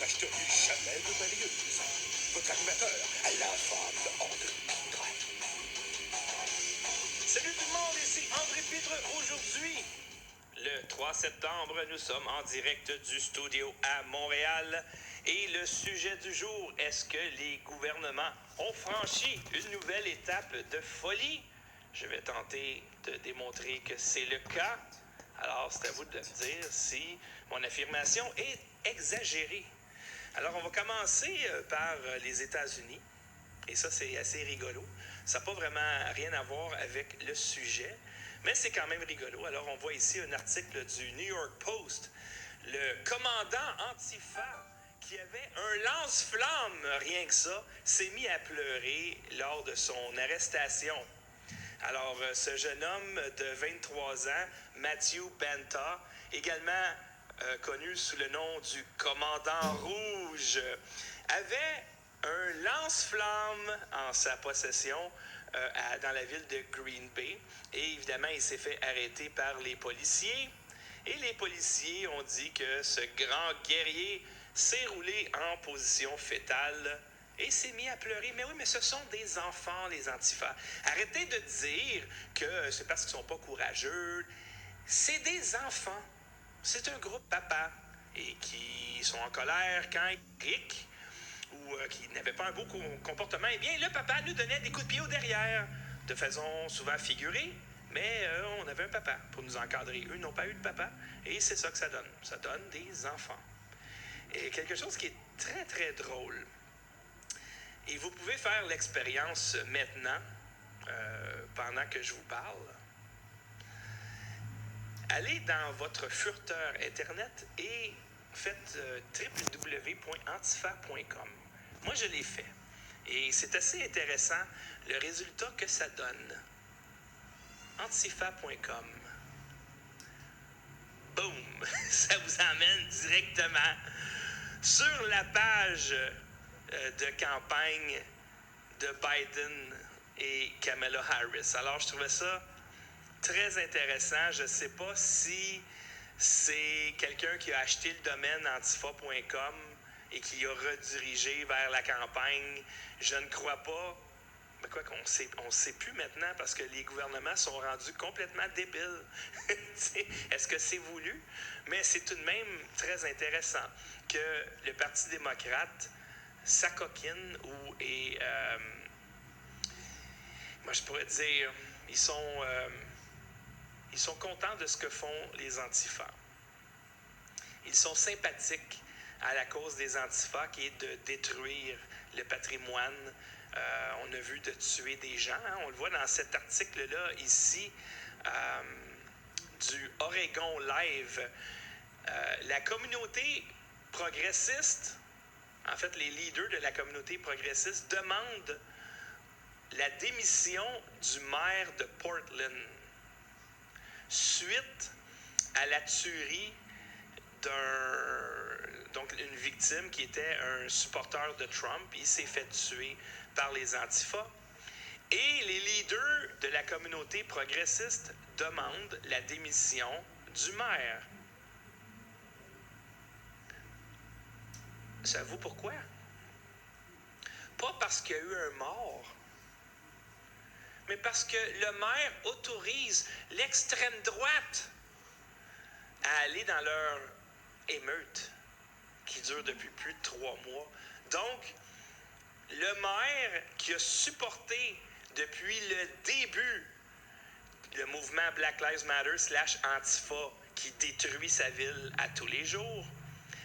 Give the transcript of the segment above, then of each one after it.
acheteriez jamais de balayeuse. Votre animateur, l'infâme André Pitre. Salut tout le monde, ici André Pitre. Aujourd'hui, le 3 septembre, nous sommes en direct du studio à Montréal. Et le sujet du jour, est-ce que les gouvernements ont franchi une nouvelle étape de folie? Je vais tenter de démontrer que c'est le cas. Alors, c'est à vous de me dire si mon affirmation est exagérée. Alors, on va commencer par les États-Unis. Et ça, c'est assez rigolo. Ça n'a pas vraiment rien à voir avec le sujet, mais c'est quand même rigolo. Alors, on voit ici un article du New York Post. Le commandant Antifa, qui avait un lance-flamme, rien que ça, s'est mis à pleurer lors de son arrestation. Alors, ce jeune homme de 23 ans, Matthew Banta, également connu sous le nom du commandant rouge, avait un lance-flamme en sa possession dans la ville de Green Bay. Et évidemment, il s'est fait arrêter par les policiers. Et les policiers ont dit que ce grand guerrier s'est roulé en position fétale et s'est mis à pleurer. Mais oui, mais ce sont des enfants, les Antifas. Arrêtez de dire que c'est parce qu'ils ne sont pas courageux. C'est des enfants. C'est un groupe papa et qui sont en colère quand ils crient ou qui n'avaient pas un beau comportement. Eh bien, le papa nous donnait des coups de pied au derrière, de façon souvent figurée, mais on avait un papa pour nous encadrer. Eux n'ont pas eu de papa, et c'est ça que ça donne. Ça donne des enfants. Et quelque chose qui est très, très drôle. Et vous pouvez faire l'expérience maintenant, pendant que je vous parle. Allez dans votre furteur Internet et faites www.antifa.com. Moi, je l'ai fait. Et c'est assez intéressant le résultat que ça donne. Antifa.com. Boum! Ça vous emmène directement sur la page de campagne de Biden et Kamala Harris. Alors, je trouvais ça très intéressant. Je ne sais pas si c'est quelqu'un qui a acheté le domaine antifa.com et qui a redirigé vers la campagne. Je ne crois pas. Mais quoi qu'on sait, on ne sait plus maintenant parce que les gouvernements sont rendus complètement débiles. Est-ce que c'est voulu? Mais c'est tout de même très intéressant que le Parti démocrate s'acoquine ou est... moi, je pourrais dire, ils sont contents de ce que font les Antifas. Ils sont sympathiques à la cause des Antifas qui est de détruire le patrimoine. On a vu de tuer des gens. Hein? On le voit dans cet article-là ici du Oregon Live. La communauté progressiste, en fait les leaders de la communauté progressiste demandent la démission du maire de Portland suite à la tuerie donc une victime qui était un supporter de Trump. Il s'est fait tuer par les Antifas. Et les leaders de la communauté progressiste demandent la démission du maire. Savez-vous pourquoi? Pas parce qu'il y a eu un mort, mais parce que le maire autorise l'extrême droite à aller dans leur émeute qui dure depuis plus de 3 mois. Donc, le maire qui a supporté depuis le début le mouvement Black Lives Matter / Antifa qui détruit sa ville à tous les jours,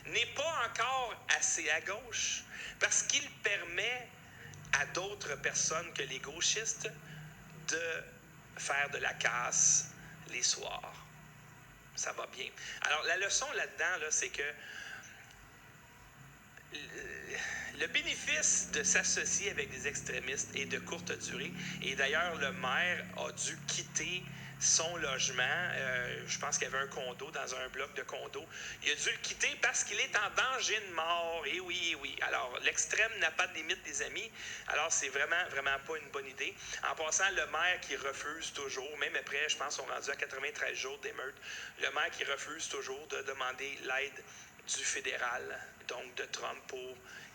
n'est pas encore assez à gauche parce qu'il permet à d'autres personnes que les gauchistes de faire de la casse les soirs. Ça va bien. Alors, la leçon là-dedans, là, c'est que le bénéfice de s'associer avec des extrémistes est de courte durée. Et d'ailleurs, le maire a dû quitter son logement. Je pense qu'il y avait un condo dans un bloc de condo. Il a dû le quitter parce qu'il est en danger de mort. Et oui, et oui. Alors, l'extrême n'a pas de limite, les amis. Alors, c'est vraiment, vraiment pas une bonne idée. En passant, le maire qui refuse toujours, même après, je pense, on est rendu à 93 jours d'émeute, le maire qui refuse toujours de demander l'aide du fédéral, donc de Trump,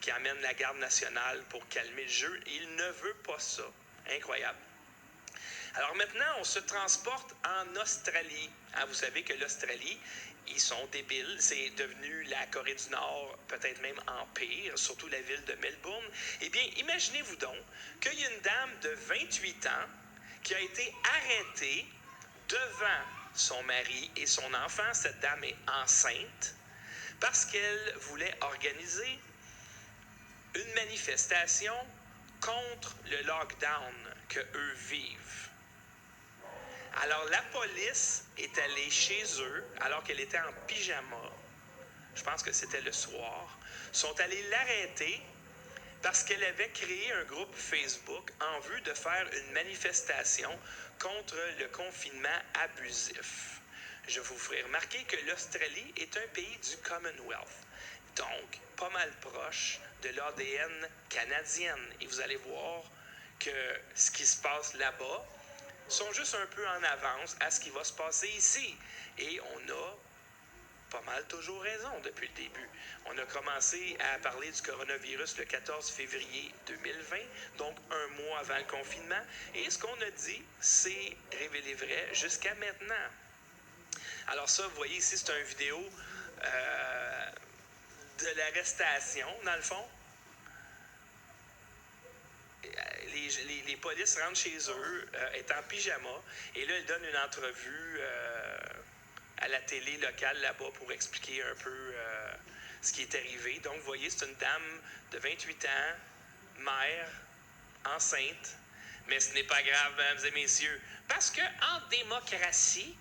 qui amène la garde nationale pour calmer le jeu. Il ne veut pas ça. Incroyable. Alors maintenant, on se transporte en Australie. Vous savez que l'Australie, ils sont débiles. C'est devenu la Corée du Nord, peut-être même en pire, surtout la ville de Melbourne. Eh bien, imaginez-vous donc qu'il y a une dame de 28 ans qui a été arrêtée devant son mari et son enfant. Cette dame est enceinte parce qu'elle voulait organiser une manifestation contre le lockdown que eux vivent. Alors, la police est allée chez eux, alors qu'elle était en pyjama, je pense que c'était le soir, sont allés l'arrêter parce qu'elle avait créé un groupe Facebook en vue de faire une manifestation contre le confinement abusif. Je vous ferai remarquer que l'Australie est un pays du Commonwealth, donc pas mal proche de l'ADN canadienne. Et vous allez voir que ce qui se passe là-bas sont juste un peu en avance à ce qui va se passer ici. Et on a pas mal toujours raison depuis le début. On a commencé à parler du coronavirus le 14 février 2020, donc un mois avant le confinement. Et ce qu'on a dit s'est révélé vrai jusqu'à maintenant. Alors ça, vous voyez ici, c'est une vidéo de l'arrestation, dans le fond. Les polices rentrent chez eux, est en pyjama, et là, elle donne une entrevue à la télé locale là-bas pour expliquer un peu ce qui est arrivé. Donc, vous voyez, c'est une dame de 28 ans, mère, enceinte, mais ce n'est pas grave, mesdames et messieurs, parce qu'en démocratie,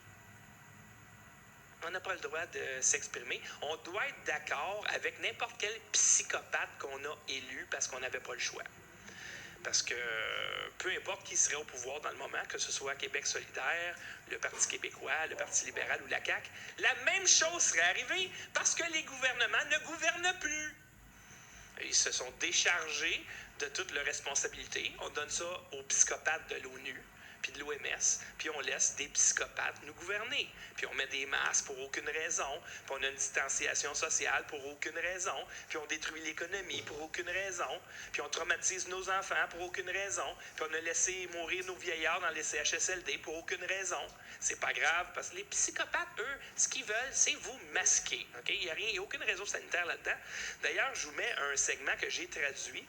on n'a pas le droit de s'exprimer. On doit être d'accord avec n'importe quel psychopathe qu'on a élu parce qu'on n'avait pas le choix. Parce que peu importe qui serait au pouvoir dans le moment, que ce soit Québec solidaire, le Parti québécois, le Parti libéral ou la CAQ, la même chose serait arrivée parce que les gouvernements ne gouvernent plus. Ils se sont déchargés de toutes leurs responsabilités. On donne ça aux psychopathes de l'ONU, puis de l'OMS, puis on laisse des psychopathes nous gouverner. Puis on met des masques pour aucune raison, puis on a une distanciation sociale pour aucune raison, puis on détruit l'économie pour aucune raison, puis on traumatise nos enfants pour aucune raison, puis on a laissé mourir nos vieillards dans les CHSLD pour aucune raison. C'est pas grave, parce que les psychopathes, eux, ce qu'ils veulent, c'est vous masquer. Okay? Il n'y a aucune raison sanitaire là-dedans. D'ailleurs, je vous mets un segment que j'ai traduit.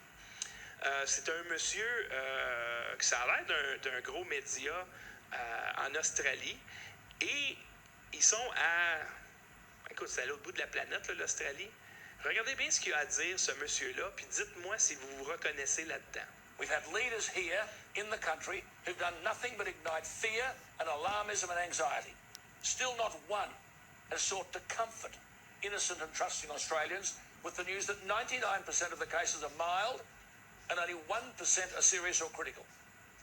C'est un monsieur qui ça a l'air d'un gros média en Australie. Et ils sont à... Écoute, c'est à l'autre bout de la planète, là, l'Australie. Regardez bien ce qu'il a à dire, ce monsieur-là, puis dites-moi si vous vous reconnaissez là-dedans. We've had leaders here in the country who've done nothing but ignite fear and alarmism and anxiety. Still not one has sought to comfort innocent and trusting Australians with the news that 99% of the cases are mild and only 1% are serious or critical.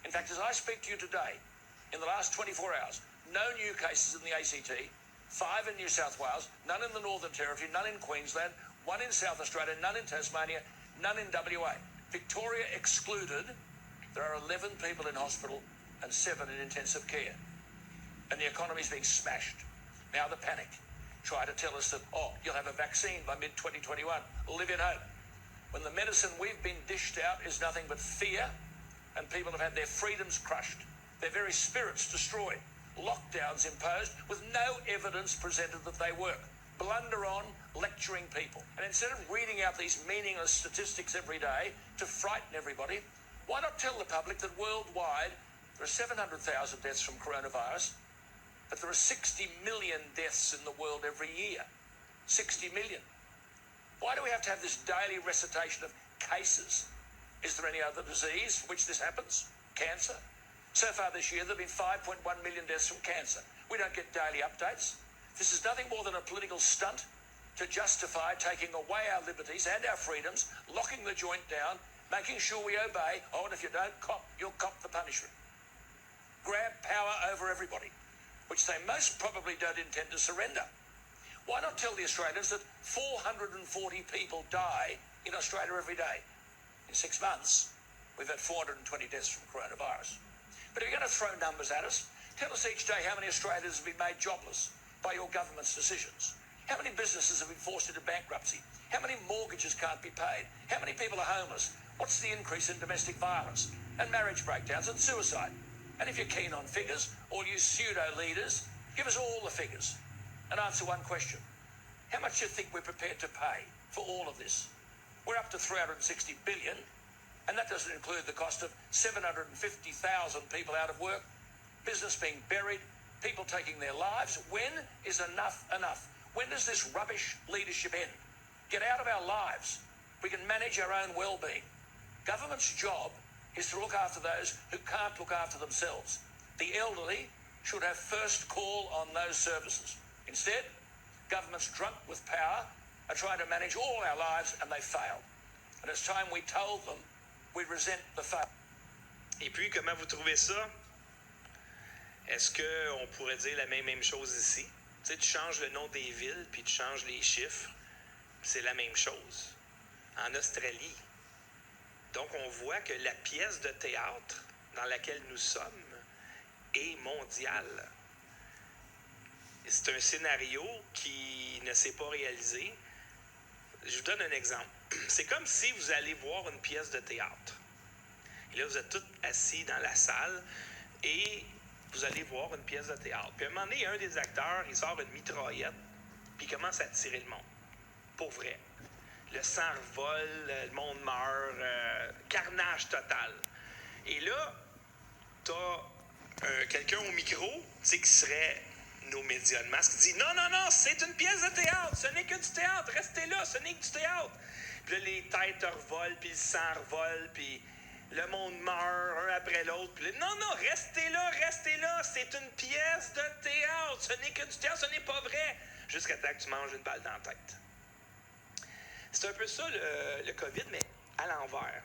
In fact, as I speak to you today, in the last 24 hours, no new cases in the ACT, 5 in New South Wales, none in the Northern Territory, none in Queensland, 1 in South Australia, none in Tasmania, none in WA. Victoria excluded, there are 11 people in hospital and 7 in intensive care. And the economy's being smashed. Now the panic. Try to tell us that, you'll have a vaccine by mid-2021. Live in hope. When the medicine we've been dished out is nothing but fear, and people have had their freedoms crushed, their very spirits destroyed, lockdowns imposed with no evidence presented that they work. Blunder on, lecturing people. And instead of reading out these meaningless statistics every day to frighten everybody, why not tell the public that worldwide there are 700,000 deaths from coronavirus, but there are 60 million deaths in the world every year? 60 million. Why do we have to have this daily recitation of cases? Is there any other disease for which this happens? Cancer? So far this year, there have been 5.1 million deaths from cancer. We don't get daily updates. This is nothing more than a political stunt to justify taking away our liberties and our freedoms, locking the joint down, making sure we obey. And if you don't cop, you'll cop the punishment. Grab power over everybody, which they most probably don't intend to surrender. Why not tell the Australians that 440 people die in Australia every day? In 6 months, we've had 420 deaths from coronavirus. But if you're going to throw numbers at us, tell us each day how many Australians have been made jobless by your government's decisions. How many businesses have been forced into bankruptcy? How many mortgages can't be paid? How many people are homeless? What's the increase in domestic violence and marriage breakdowns and suicide? And if you're keen on figures, all you pseudo-leaders, give us all the figures and answer one question. How much do you think we're prepared to pay for all of this? We're up to $360 billion, and that doesn't include the cost of 750,000 people out of work, business being buried, people taking their lives. When is enough enough? When does this rubbish leadership end? Get out of our lives. We can manage our own well-being. Government's job is to look after those who can't look after themselves. The elderly should have first call on those services. Instead, governments drunk with power are trying to manage all our lives, and they fail. And it's time we told them we resent the fail. Et puis, comment vous trouvez ça? Est-ce qu'on pourrait dire la même chose ici? Tu sais, tu changes le nom des villes, puis tu changes les chiffres. C'est la même chose. En Australie. Donc, on voit que la pièce de théâtre dans laquelle nous sommes est mondiale. C'est un scénario qui ne s'est pas réalisé. Je vous donne un exemple. C'est comme si vous allez voir une pièce de théâtre. Et là, vous êtes tous assis dans la salle et vous allez voir une pièce de théâtre. Puis à un moment donné, un des acteurs, il sort une mitraillette puis il commence à tirer le monde. Pour vrai. Le sang revole, le monde meurt, carnage total. Et là, t'as quelqu'un au micro, tu sais, qui serait nos médias de masse, qui dit « Non, non, non, c'est une pièce de théâtre, ce n'est que du théâtre, restez là, ce n'est que du théâtre. » Puis là, les têtes revolent, puis le sang revole, puis le monde meurt un après l'autre. Puis là, non, non, restez là, c'est une pièce de théâtre, ce n'est que du théâtre, ce n'est pas vrai. Jusqu'à temps que tu manges une balle dans la tête. C'est un peu ça le COVID, mais à l'envers.